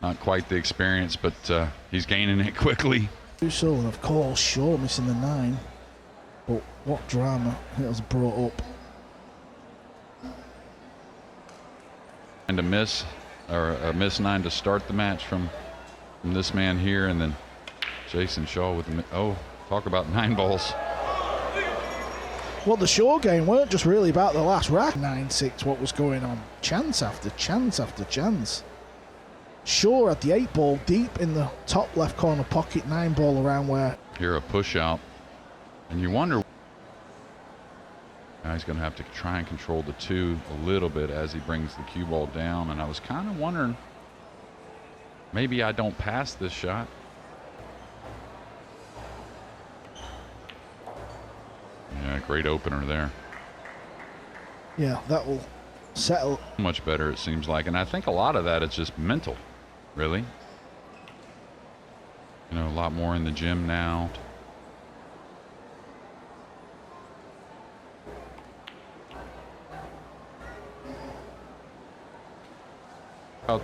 Not quite the experience, but he's gaining it quickly. So, and of course, Shaw missing the 9. But what drama it has brought up. And a miss 9 to start the match from this man here, and then Jason Shaw with talk about 9 balls. Well, the Shaw game weren't just really about the last rack. 9-6, what was going on? Chance after chance after chance. Shaw had the 8 ball deep in the top left corner pocket, 9 ball around where. Here a push out, and you wonder. Now he's going to have to try and control the 2 a little bit as he brings the cue ball down, and I was kind of wondering, maybe I don't pass this shot. Yeah, great opener there. Yeah, that will settle. Much better, it seems like, and I think a lot of that is just mental, really. You know, a lot more in the gym now.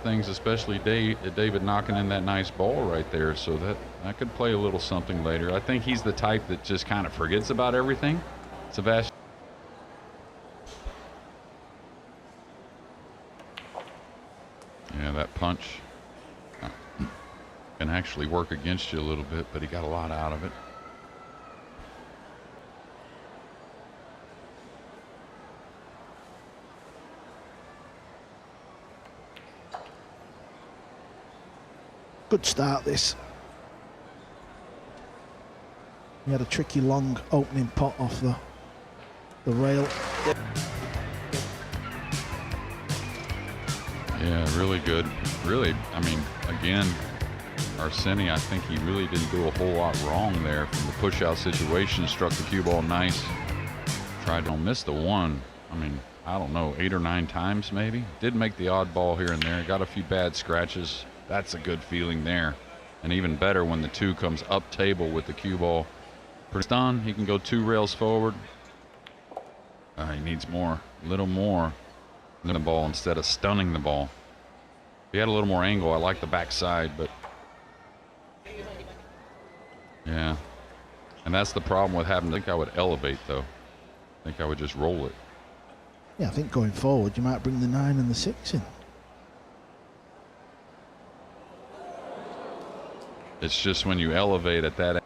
Things, especially David knocking in that nice ball right there, so that could play a little something later. I think he's the type that just kind of forgets about everything. Sebastian. Yeah, that punch can actually work against you a little bit, but he got a lot out of it. Good start, this. He had a tricky long opening pot off the rail. Yeah, really good. Really, I mean, again, Arseni, I think he really didn't do a whole lot wrong there from the push-out situation. Struck the cue ball nice. Tried to miss the 1. I mean, I don't know, 8 or 9 times maybe. Did make the odd ball here and there. Got a few bad scratches. That's a good feeling there. And even better when the 2 comes up table with the cue ball. Done, he can go 2 rails forward. He needs more, a little more than the ball instead of stunning the ball. If he had a little more angle, I like the backside, but yeah. And that's the problem with having. I think I would elevate though. I think I would just roll it. Yeah, I think going forward you might bring the 9 and the 6 in. It's just when you elevate at that.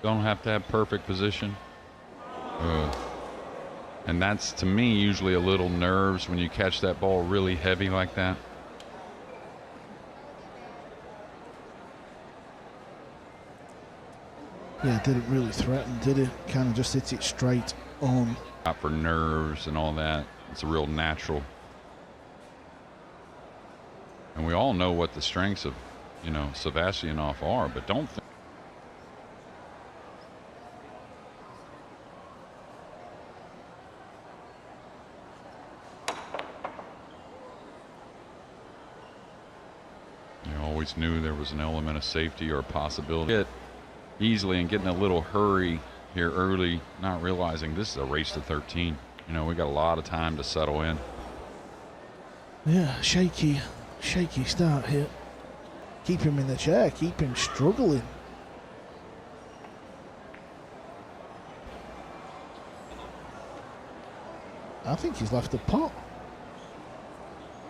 Don't have to have perfect position. And that's, to me, usually a little nerves when you catch that ball really heavy like that. Yeah, didn't really threaten, did he? Kind of just hit it straight on. Not for nerves and all that. It's a real natural. And we all know what the strengths of, you know, Sevastyanov are, but don't think. You always knew there was an element of safety or a possibility. Hit easily and getting a little hurry here early, not realizing this is a race to 13. You know, we got a lot of time to settle in. Yeah, shaky start here. Keep him in the chair, keep him struggling. I think he's left the pot.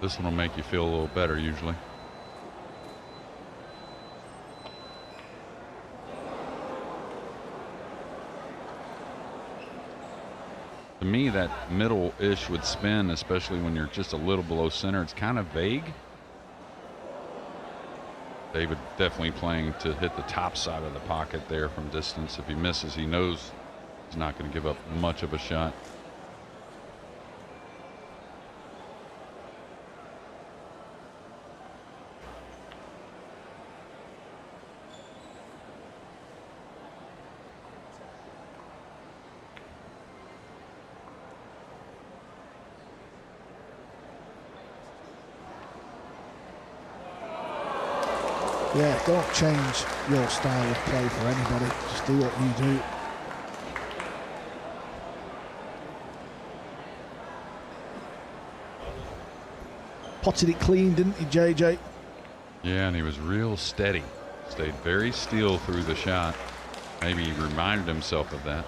This one will make you feel a little better usually. To me, that middle-ish would spin, especially when you're just a little below center. It's kind of vague. David definitely playing to hit the top side of the pocket there from distance. If he misses, he knows he's not going to give up much of a shot. Yeah, don't change your style of play for anybody. Just do what you do. Potted it clean, didn't he, JJ? Yeah, and he was real steady. Stayed very still through the shot. Maybe he reminded himself of that.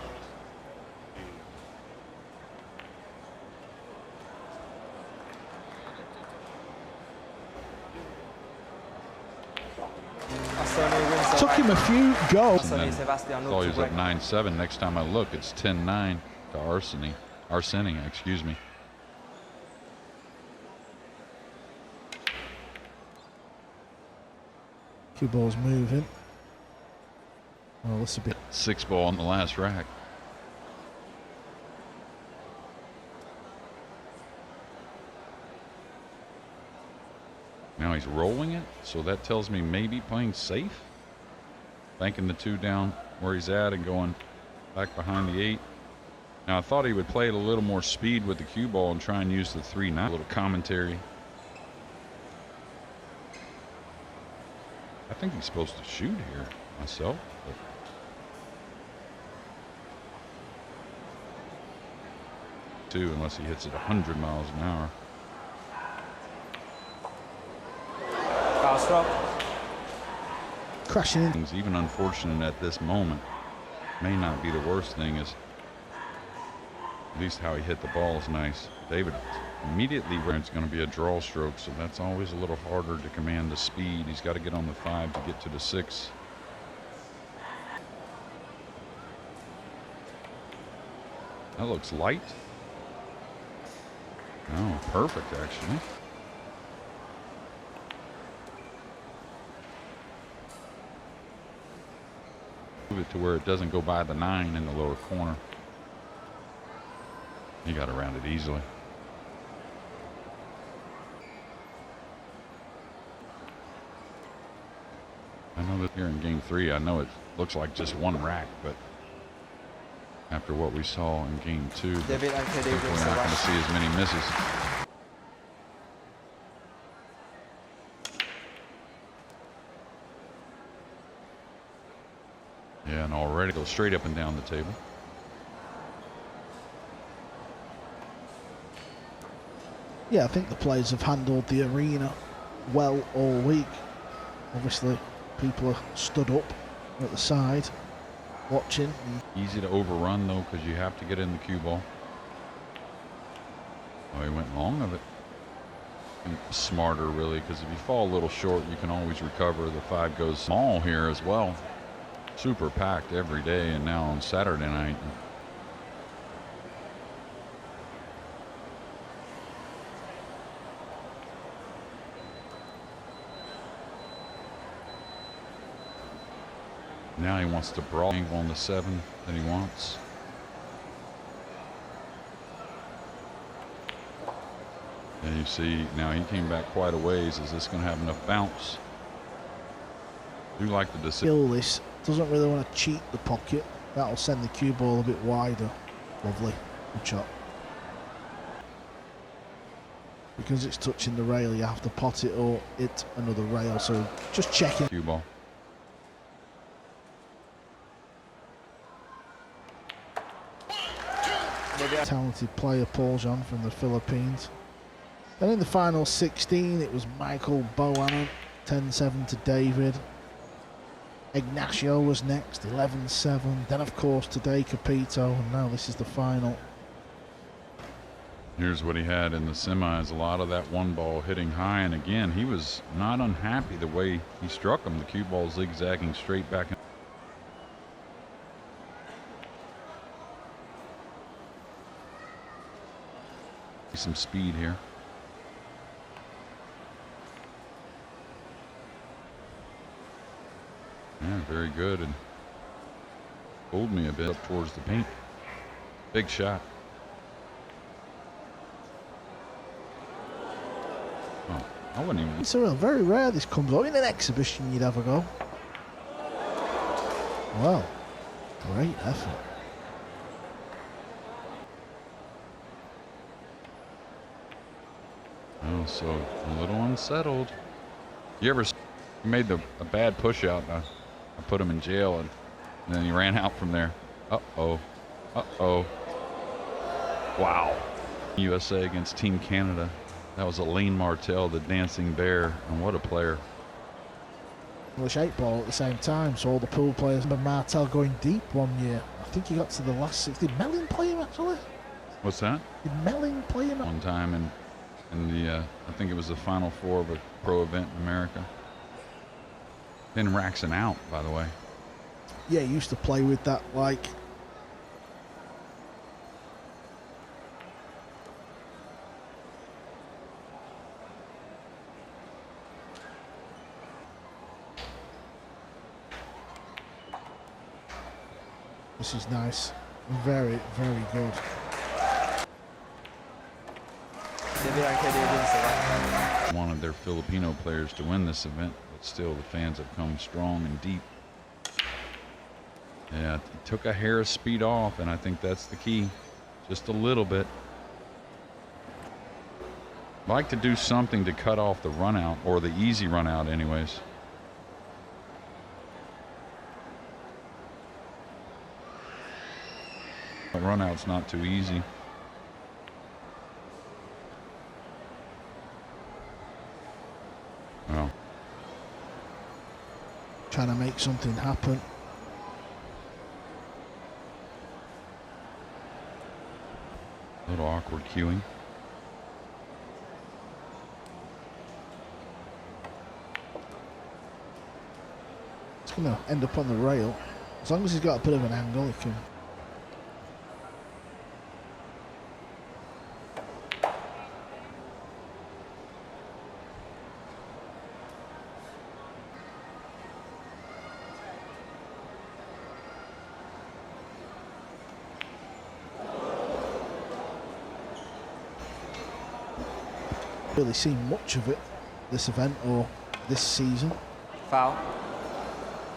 Took him a few goals. Saw he was up 9-7. Next time I look, it's 10-9 to Arseni, excuse me. Cue ball's moving. Well, this will be 6 ball on the last rack. Now he's rolling it, so that tells me maybe playing safe. Banking the 2 down where he's at and going back behind the 8. Now I thought he would play at a little more speed with the cue ball and try and use the 3-9. A little commentary. I think he's supposed to shoot here myself. But unless he hits it 100 miles an hour. Foul stroke. crashing in. Even unfortunate at this moment may not be the worst thing. Is at least how he hit the ball is nice. David immediately where it's going to be a draw stroke, so that's always a little harder to command the speed. He's got to get on the 5 to get to the 6. That looks light. Oh, perfect actually. Move it to where it doesn't go by the 9 in the lower corner. He got around it easily. I know that here in game 3, I know it looks like just one rack, but after what we saw in game 2, I think we're not going to see as many misses. Yeah, and already go straight up and down the table. Yeah, I think the players have handled the arena well all week. Obviously, people are stood up at the side, watching. Easy to overrun, though, because you have to get in the cue ball. Oh, he went long of it. And smarter, really, because if you fall a little short, you can always recover. The 5 goes small here as well. Super packed every day, and now on Saturday night. Now he wants to brawl angle on the 7 that he wants. And you see now he came back quite a ways. Is this going to have enough bounce? Do like the decision. This doesn't really want to cheat the pocket. That'll send the cue ball a bit wider. Lovely. Good shot. Because it's touching the rail, you have to pot it or hit another rail. So just checking. Cue ball. Talented player Paul Jean from the Philippines. Then in the final 16, it was Michael Bohannon, 10-7 to David. Ignacio was next, 11-7. Then of course today Capito, and now this is the final. Here's what he had in the semis. A lot of that one ball hitting high, and again he was not unhappy the way he struck him. The cue ball zigzagging straight back. Some speed here. Yeah, very good, and pulled me a bit up towards the paint. Big shot. Oh, I wouldn't even. It's very rare this comes up. In an exhibition you'd ever go. Well, great effort. Oh, so a little unsettled. You ever He made a bad push out. I put him in jail, and then he ran out from there. Uh-oh. Uh-oh. Wow. USA against Team Canada. That was Elaine Martell, the dancing bear, and what a player. English 8 ball at the same time, so all the pool players. Remember Martel going deep one year. I think he got to the last 6. Did Mellin play him actually? What's that? Did Mellin play him? One time in the, I think it was the Final Four of a pro event in America. Been Raxon out, by the way. Yeah, he used to play with that, like... This is nice. Very, very good. Wanted their Filipino players to win this event, but still the fans have come strong and deep. Yeah, it took a hair of speed off, and I think that's the key. Just a little bit. I'd like to do something to cut off the run out, or the easy run out anyways. The run out's not too easy. Well, Trying to make something happen. a little awkward queuing. It's going to end up on the rail. As long as he's got a bit of an angle, he can... really seen much of it this event or this season. Foul.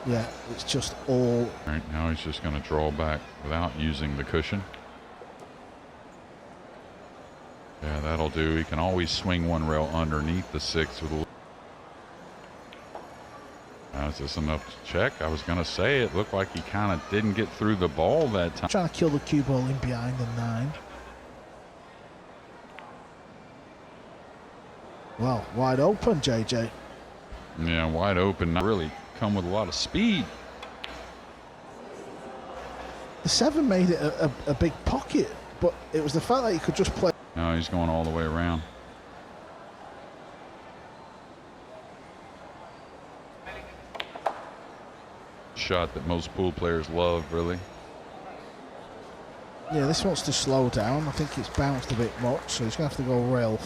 Yeah, it's just all... Right now he's just going to draw back without using the cushion. Yeah, that'll do. He can always swing one rail underneath the 6 with a... Now, is this enough to check? I was going to say it looked like he kind of didn't get through the ball that time. Trying to kill the cue ball in behind the 9. Well, wide open, JJ. Yeah, wide open. Not really come with a lot of speed. The 7 made it a big pocket, but it was the fact that he could just play. No, he's going all the way around. Shot that most pool players love, really. Yeah, this wants to slow down. I think it's bounced a bit much, so he's going to have to go rail.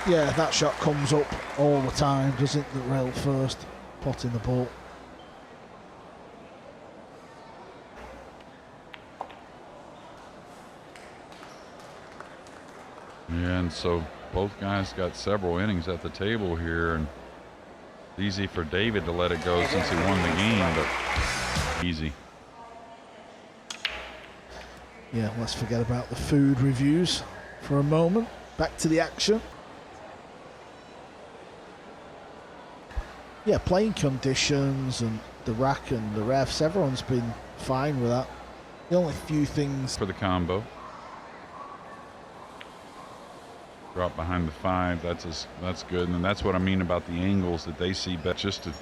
Yeah, that shot comes up all the time, doesn't it? The rail first, potting the ball. Yeah, and so both guys got several innings at the table here, and it's easy for David to let it go since he won the game, but easy. Yeah, let's forget about the food reviews for a moment. Back to the action. Yeah, playing conditions and the rack and the refs, everyone's been fine with that. The only few things... For the combo. Drop behind the 5, that's good. And that's what I mean about the angles that they see, but just to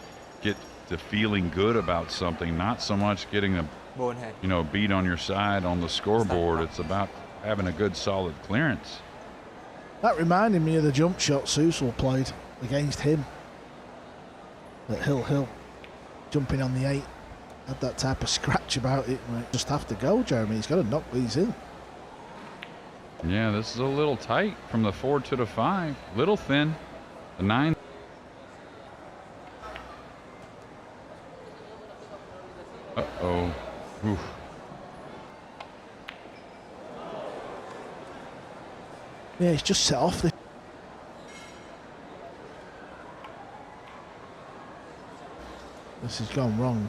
get to feeling good about something, not so much getting a beat on your side on the scoreboard. It's about having a good solid clearance. That reminded me of the jump shot Susil played against him at Hill. Jumping on the 8. Had that type of scratch about it. Might just have to go, Jeremy. He's got to knock these in. Yeah, this is a little tight from the 4 to the 5. Little thin. The 9. Uh-oh. Oof. Yeah, he's just set off. This has gone wrong.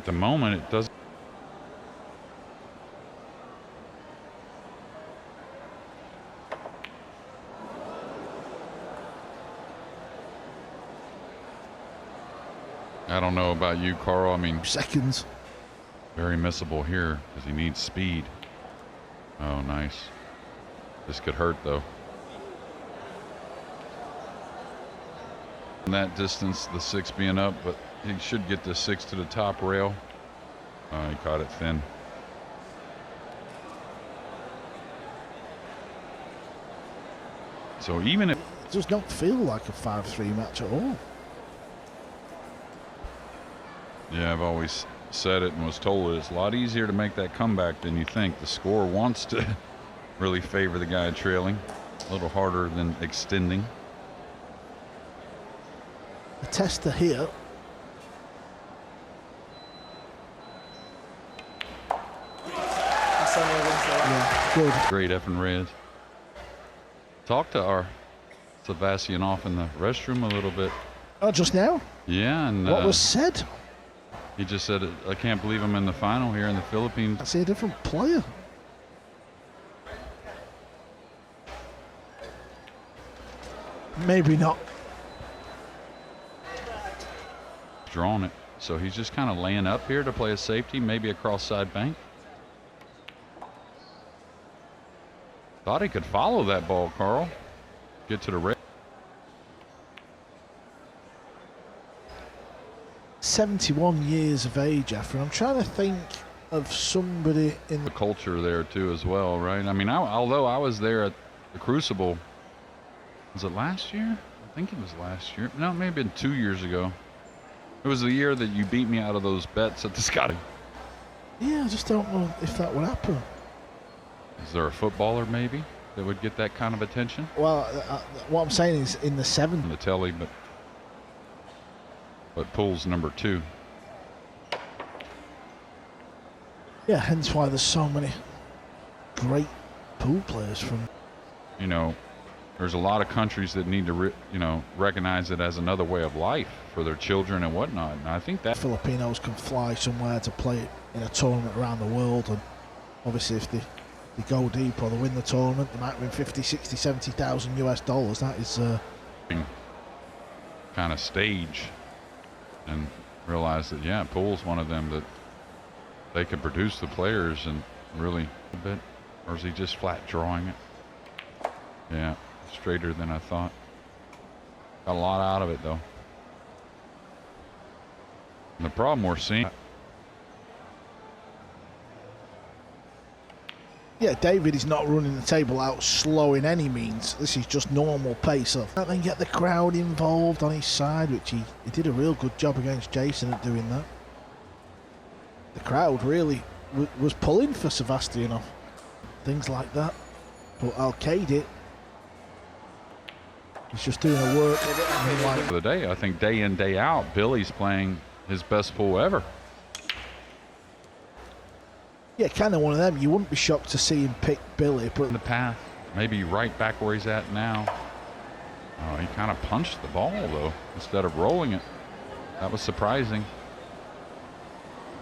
the moment, it doesn't. I don't know about you, Carl. I mean, Seconds. very missable here because he needs speed. Oh, nice. This could hurt, though. In that distance, the 6 being up, but he should get the 6 to the top rail. He caught it thin. So even if It does not feel like a 5-3 match at all. Yeah, I've always said it and was told it. It's a lot easier to make that comeback than you think. The score wants to really favor the guy trailing. A little harder than extending. The tester here. That's only a win for that. Yeah, good. Great effing Rez. Talk to our Sevastyanov in the restroom a little bit. Oh, just now? Yeah, and What was said? he just said, I can't believe I'm in the final here in the Philippines. I see a different player. Maybe not. Drawn it. So he's just kind of laying up here to play a safety, maybe across side bank. Thought he could follow that ball, Carl. Get to the rail. 71 years of age, Efren. I'm trying to think of somebody in The culture there too as well, right? I mean, although I was there at the Crucible, was it last year? I think it was last year. No, it may have been 2 years ago. It was the year that you beat me out of those bets at the Scotty. Yeah, I just don't know if that would happen. Is there a footballer maybe that would get that kind of attention? Well, what I'm saying is in the On 70s. the telly, but Pool's number 2. Yeah, hence why there's so many great pool players from. You know, there's a lot of countries that need to, recognize it as another way of life for their children and whatnot. And I think that Filipinos can fly somewhere to play in a tournament around the world, and obviously if they go deep or they win the tournament, they might win 50, 60, 70,000 US dollars. That is kind of stage and realize that, yeah, Pool's one of them that they can produce the players and really a bit. Or is he just flat drawing it? Yeah, straighter than I thought. Got a lot out of it, though. And the problem we're seeing. Yeah, David is not running the table out slow in any means. This is just normal pace of. And then get the crowd involved on his side, which he did a real good job against Jason at doing that. The crowd really was pulling for Sevastyanov. Things like that. But Alcaide is just doing a work. For the day, I think day in, day out, Billy's playing his best pool ever. Yeah, kind of one of them. You wouldn't be shocked to see him pick Billy, but In the path, maybe right back where he's at now. Oh, he kind of punched the ball, though, instead of rolling it. That was surprising.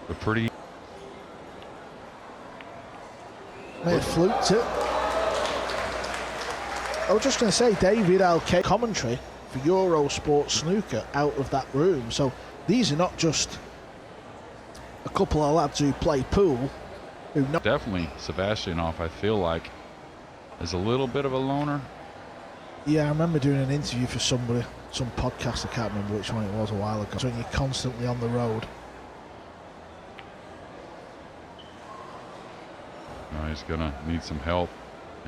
But pretty. may have fluked it. I was just going to say, David Alcaide commentary for Eurosport Snooker out of that room. So these are not just a couple of lads who play pool. Definitely Sevastyanov, I feel like, is a little bit of a loner. Yeah, I remember doing an interview for somebody, some podcast, I can't remember which one it was a while ago. So when you're constantly on the road. No, he's going to need some help.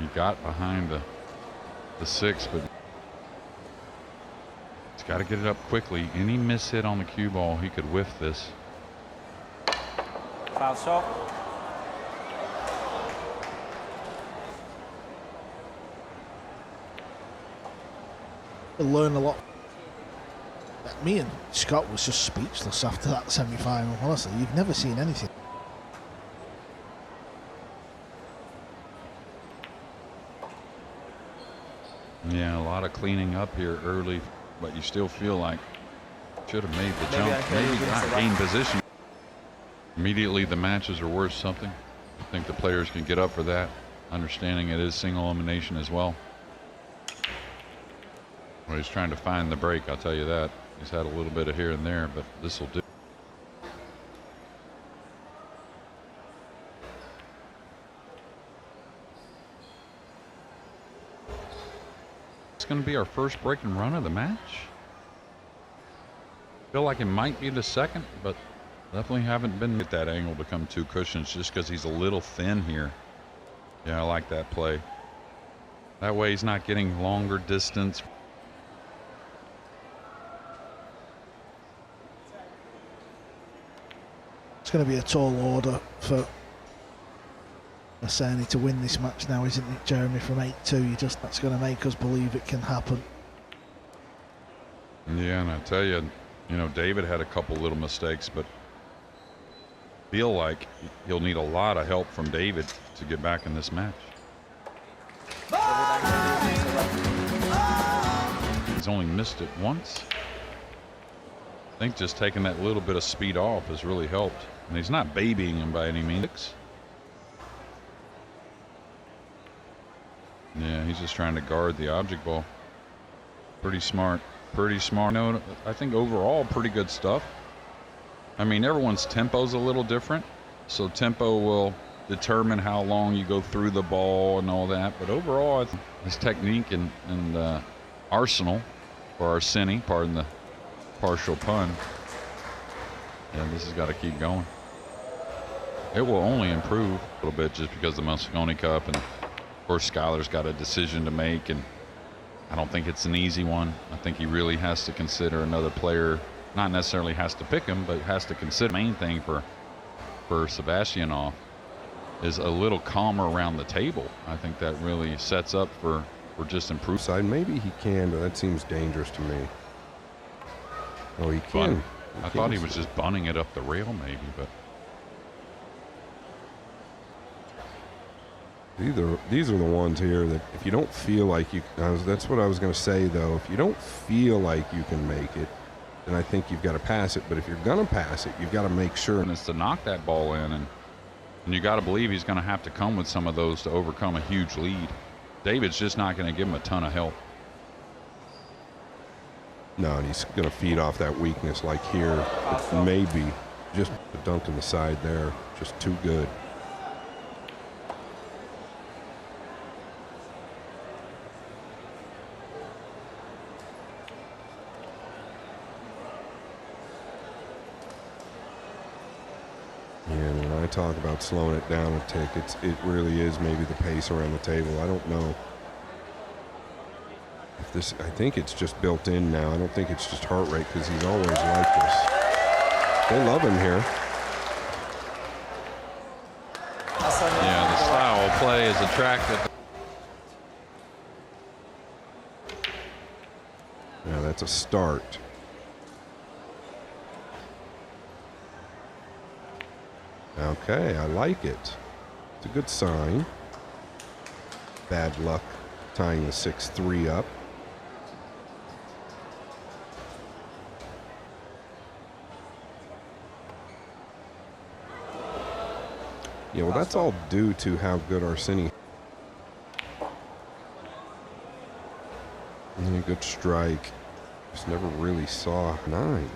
He got behind the 6, but he's got to get it up quickly. Any miss hit on the cue ball, he could whiff this. Foul shot. Learn a lot. Me and Scott was just speechless after that semi-final. Honestly, you've never seen anything. Yeah, a lot of cleaning up here early, but you still feel like should have made the jump. Maybe not gain position. Immediately the matches are worth something. I think the players can get up for that, understanding it is single elimination as well. Well, he's trying to find the break, I'll tell you that. He's had a little bit of here and there, but this will do. It's going to be our first break and run of the match. Feel like it might be the second, but definitely haven't been at that angle to come 2 cushions just because he's a little thin here. Yeah, I like that play. That way he's not getting longer distance. It's going to be a tall order for Masani to win this match now, isn't it, Jeremy? From 8-2, that's going to make us believe it can happen. Yeah, and I tell you, David had a couple little mistakes, but feel like he'll need a lot of help from David to get back in this match. He's only missed it once. I think just taking that little bit of speed off has really helped. And he's not babying him by any means. Yeah, he's just trying to guard the object ball. Pretty smart. Pretty smart. No, I think overall pretty good stuff. I mean, everyone's tempo's a little different, so tempo will determine how long you go through the ball and all that. But overall, his technique and arsenal for Arseni, pardon the partial pun. Yeah, this has got to keep going. It will only improve a little bit just because the Moscone Cup, and of course Skylar's got a decision to make, and I don't think it's an easy one. I think he really has to consider another player. Not necessarily has to pick him, but has to consider. The main thing for Sevastyanov is a little calmer around the table. I think that really sets up for just improved side. Maybe he can, but that seems dangerous to me. Oh, he can. I thought he was just bunning it up the rail, maybe, but these are the ones here that if you don't feel like you, that's what I was going to say though. If you don't feel like you can make it, then I think you've got to pass it. But if you're going to pass it, you've got to make sure. And it's to knock that ball in, and you got to believe he's going to have to come with some of those to overcome a huge lead. David's just not going to give him a ton of help. No, and he's going to feed off that weakness like here. Maybe just the dunk in the side there, just too good. And when I talk about slowing it down a tick, it really is maybe the pace around the table. I don't know. I think it's just built in now. I don't think it's just heart rate, because he's always like this. They love him here. Yeah, the style of play is attractive. Yeah, that's a start. Okay, I like it. It's a good sign. Bad luck tying the 6-3 up. Yeah, well, that's all due to how good Arseni. A good strike. Just never really saw 9.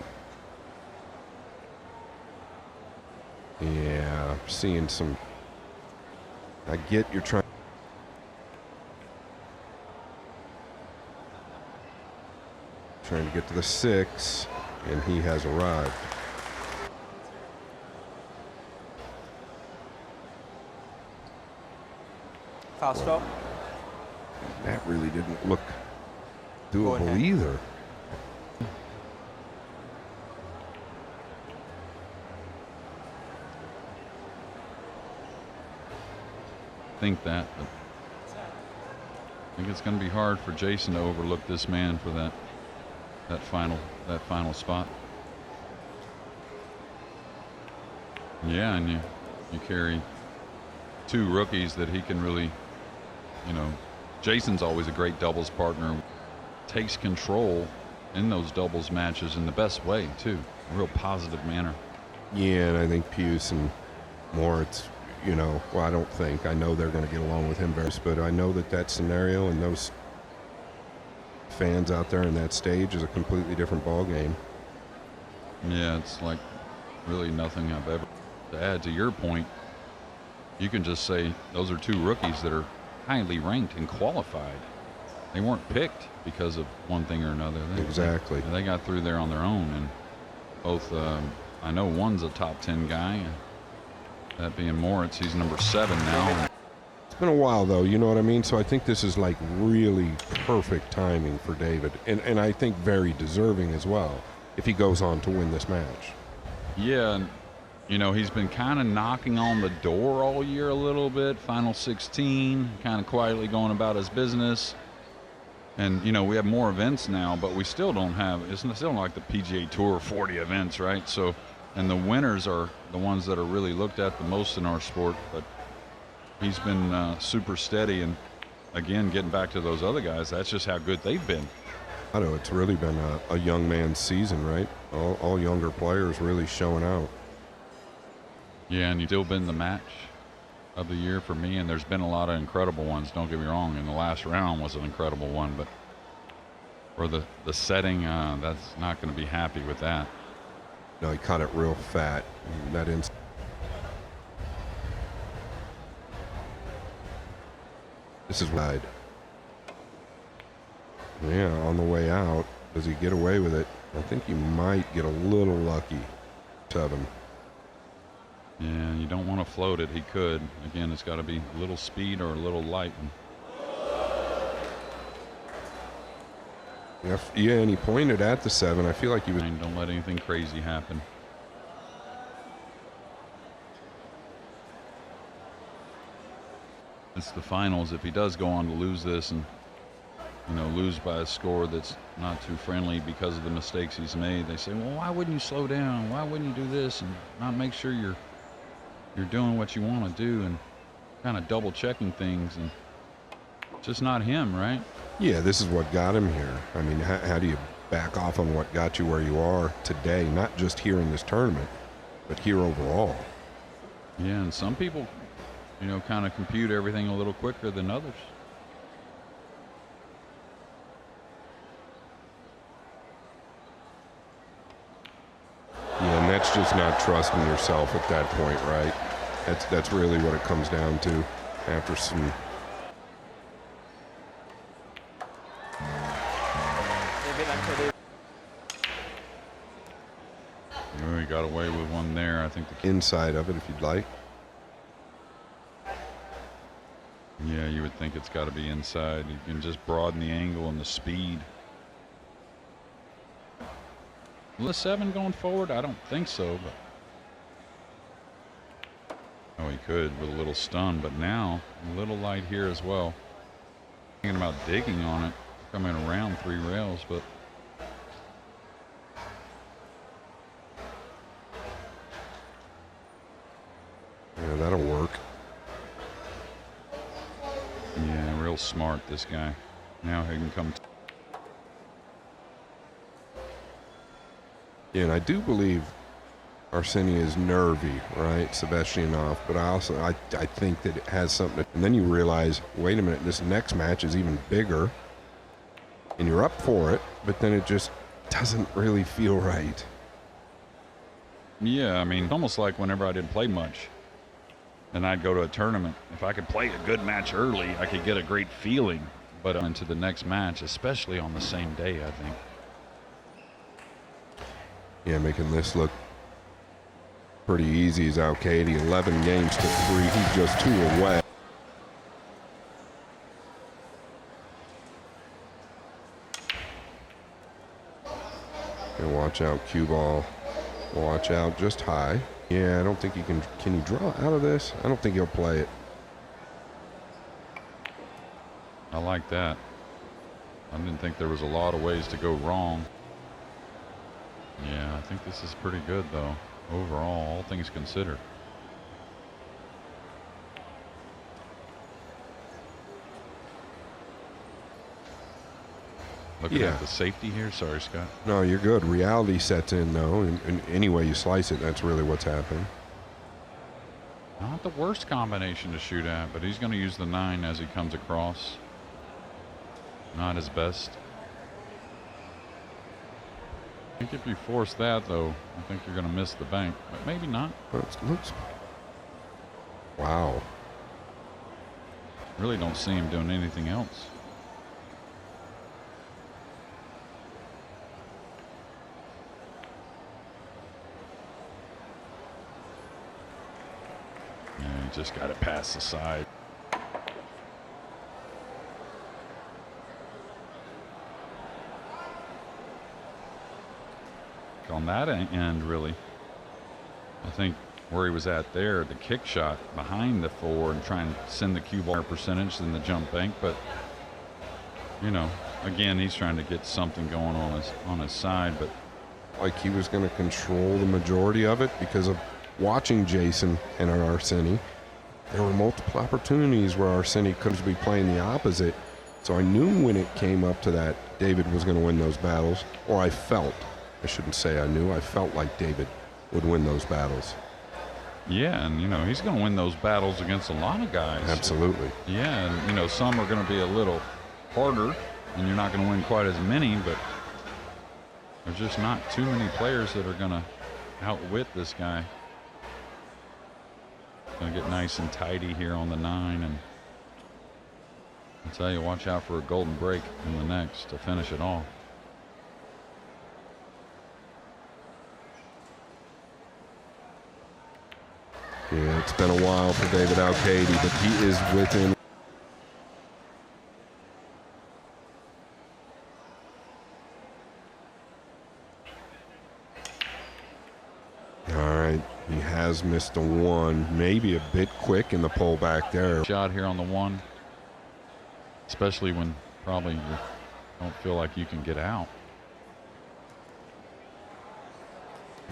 Yeah, seeing some. I get you're trying to get to the 6, and he has arrived. Foul stop. That really didn't look doable either. Think that, but I think it's going to be hard for Jason to overlook this man for that final spot. Yeah, and you carry 2 rookies that he can really, Jason's always a great doubles partner, takes control in those doubles matches in the best way too, a real positive manner. Yeah, and I think Pius and Moritz, you know, well, I don't think. I know they're going to get along with him very, but I know that scenario and those fans out there in that stage is a completely different ball game. Yeah, it's like really nothing I've ever to add to your point. You can just say those are two rookies that are highly ranked and qualified. They weren't picked because of one thing or another. Exactly. They got through there on their own, and both. I know one's a top 10 guy, and that being Moritz. He's number 7 now. It's been a while, though, you know what I mean? So I think this is like really perfect timing for David, and I think very deserving as well if he goes on to win this match. Yeah, and you know, he's been kind of knocking on the door all year a little bit. Final 16, kind of quietly going about his business. And, you know, we have more events now, but we still don't have, it's still not like the PGA Tour 40 events, right? So, and the winners are the ones that are really looked at the most in our sport. But he's been super steady. And, again, getting back to those other guys, that's just how good they've been. I know it's really been a young man's season, right? All younger players really showing out. Yeah, and you've still been the match of the year for me, and there's been a lot of incredible ones, don't get me wrong, and the last round was an incredible one, but for the setting, that's not going to be happy with that. No, he caught it real fat. That This is wide. Yeah, on the way out, does he get away with it? I think he might get a little lucky. 7. Yeah, you don't want to float it. He could. Again, it's got to be a little speed or a little light. Yeah, and he pointed at the 7. I feel like he was. Don't let anything crazy happen. It's the finals. If he does go on to lose this and, you know, lose by a score that's not too friendly because of the mistakes he's made, they say, well, why wouldn't you slow down? Why wouldn't you do this and not make sure you're doing what you want to do and kind of double checking things, and it's just not him, right? Yeah, this is what got him here. I mean, how do you back off on what got you where you are today, not just here in this tournament, but here overall? Yeah, and some people, you know, kind of compute everything a little quicker than others. Yeah, and that's just not trusting yourself at that point, right? That's really what it comes down to after some. Oh, he got away with one there. I think the Inside of it, if you'd like. Yeah, you would think it's got to be inside. You can just broaden the angle and the speed. Will the 7 going forward? I don't think so, but oh, he could with a little stun, but now a little light here as well. Thinking about digging on it, coming around 3 rails, but Yeah, that'll work. yeah, real smart, this guy. Now he can come. Yeah, and I do believe Arsenia is nervy, right? Sevastyanov, but I think that it has something. And then you realize, wait a minute, this next match is even bigger, and you're up for it, but then it just doesn't really feel right. Yeah, I mean, it's almost like whenever I didn't play much and I'd go to a tournament, if I could play a good match early, I could get a great feeling. But into the next match, especially on the same day, I think. Yeah, making this look pretty easy is Alcaide. 11 games to 3. He's just 2 away. And watch out, cue ball. Watch out, just high. Yeah, I don't think he can. Can he draw out of this? I don't think he'll play it. I like that. I didn't think there was a lot of ways to go wrong. Yeah, I think this is pretty good, though, overall, all things considered. Looking Yeah. at the safety here. Sorry, Scott. No, you're good. Reality sets in, though, and any way you slice it, that's really what's happening. Not the worst combination to shoot at, but he's going to use the 9 as he comes across. Not his best. I think if you force that, though, I think you're going to miss the bank, but maybe not. Looks. Wow. Really don't see him doing anything else. Yeah, he just got it past the side. On that end, really, I think where he was at there, the kick shot behind the 4 and trying to send the cue ball percentage than the jump bank. But, you know, again, he's trying to get something going on his side. But Like he was going to control the majority of it because of watching Jason and Arseni. There were multiple opportunities where Arseni could be playing the opposite. So I knew when it came up to that, David was going to win those battles. Or I shouldn't say I knew, I felt like David would win those battles. yeah, and you know, he's going to win those battles against a lot of guys. Absolutely. Yeah, and you know, some are going to be a little harder, and you're not going to win quite as many, but there's just not too many players that are going to outwit this guy. Going to get nice and tidy here on the 9, and I'll tell you, watch out for a golden break in the next to finish it off. Yeah, it's been a while for David Alcaide, but he is within. All right, he has missed a 1, maybe a bit quick in the pullback there. Shot here on the 1, especially when probably you don't feel like you can get out.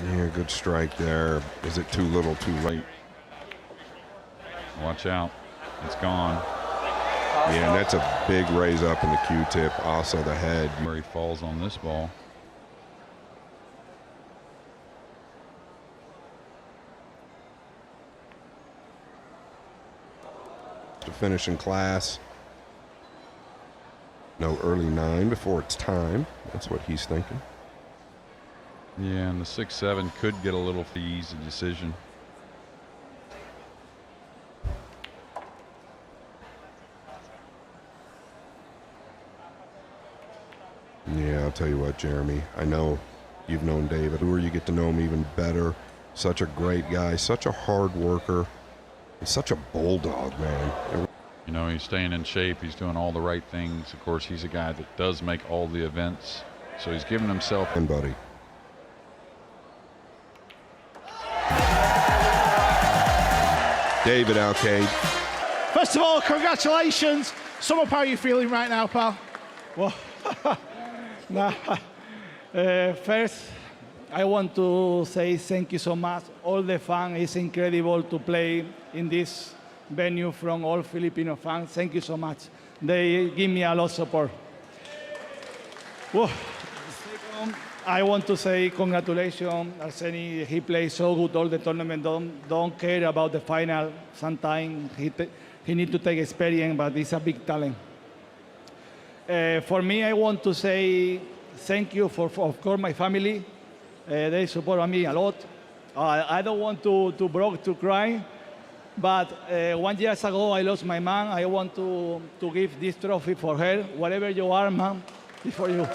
Yeah, good strike there. Is it too little, too late? Watch out, it's gone. Yeah, and that's a big raise up in the Q-tip, also the head. Where he falls on this ball. To finish in class. No early 9 before it's time. That's what he's thinking. Yeah, and the 6-7 could get a little easy decision. Yeah, I'll tell you what, Jeremy. I know you've known David. Or you get to know him even better. Such a great guy, such a hard worker, and such a bulldog, man. You know, he's staying in shape. He's doing all the right things. Of course, he's a guy that does make all the events. So he's giving himself. And buddy. David Alcaide. First of all, congratulations. Sum up how you're feeling right now, pal. Well, first, I want to say thank you so much. All the fans, it's incredible to play in this venue from all Filipino fans. Thank you so much. They give me a lot of support. Well, second, I want to say congratulations, Arseni. He plays so good all the tournament. Don't care about the final. Sometimes he need to take experience, but he's a big talent. For me, I want to say thank you for of course, my family. They support me a lot. I don't want to cry, but 1 year ago I lost my mom. I want to give this trophy for her. Wherever you are, mom, it's for you.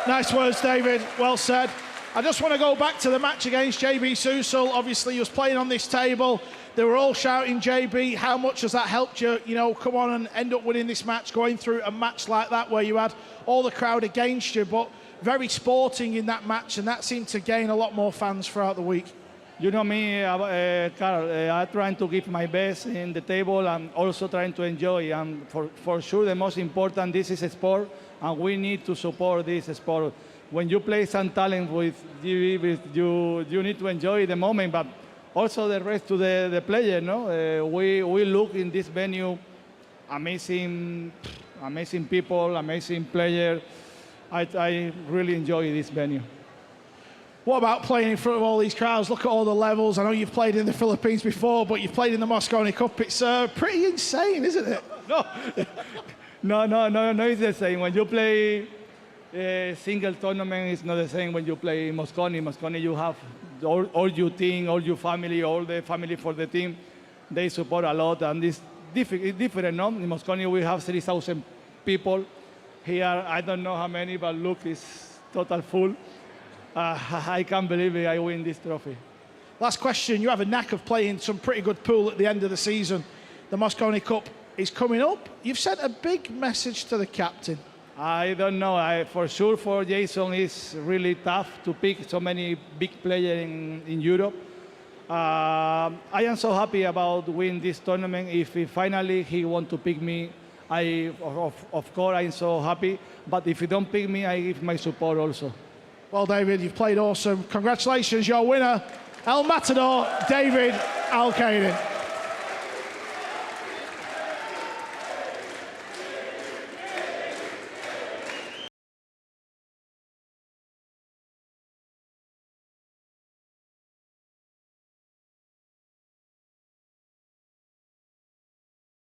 Nice words, David. Well said. I just want to go back to the match against JB Susil. Obviously, he was playing on this table. They were all shouting, JB, how much has that helped you, come on and end up winning this match, going through a match like that where you had all the crowd against you, but very sporting in that match, and that seemed to gain a lot more fans throughout the week. You know me, Carl, I'm trying to give my best in the table and also trying to enjoy. And for sure, the most important, this is a sport, and we need to support this sport. When you play some talent with you need to enjoy the moment, but also the rest to the player, no? We look in this venue, amazing people, amazing player. I really enjoy this venue. What about playing in front of all these crowds? Look at all the levels. I know you've played in the Philippines before, but you've played in the Moscone Cup. It's pretty insane, isn't it? No, it's the same. When you play a single tournament, it's not the same when you play Moscone. Moscone, you have all your team, all your family, all the family for the team. They support a lot, and it's different, no? In Moscone, we have 3,000 people. Here, I don't know how many, but look, it's total full. I can't believe it, I win this trophy. Last question. You have a knack of playing some pretty good pool at the end of the season. The Moscone Cup is coming up. You've sent a big message to the captain. I don't know. For sure, for Jason, it's really tough to pick so many big players in Europe. I am so happy about winning this tournament. If finally he want to pick me, of course, I'm so happy. But if he don't pick me, I give my support also. Well, David, you've played awesome. Congratulations, your winner, El Matador, David Alcaide.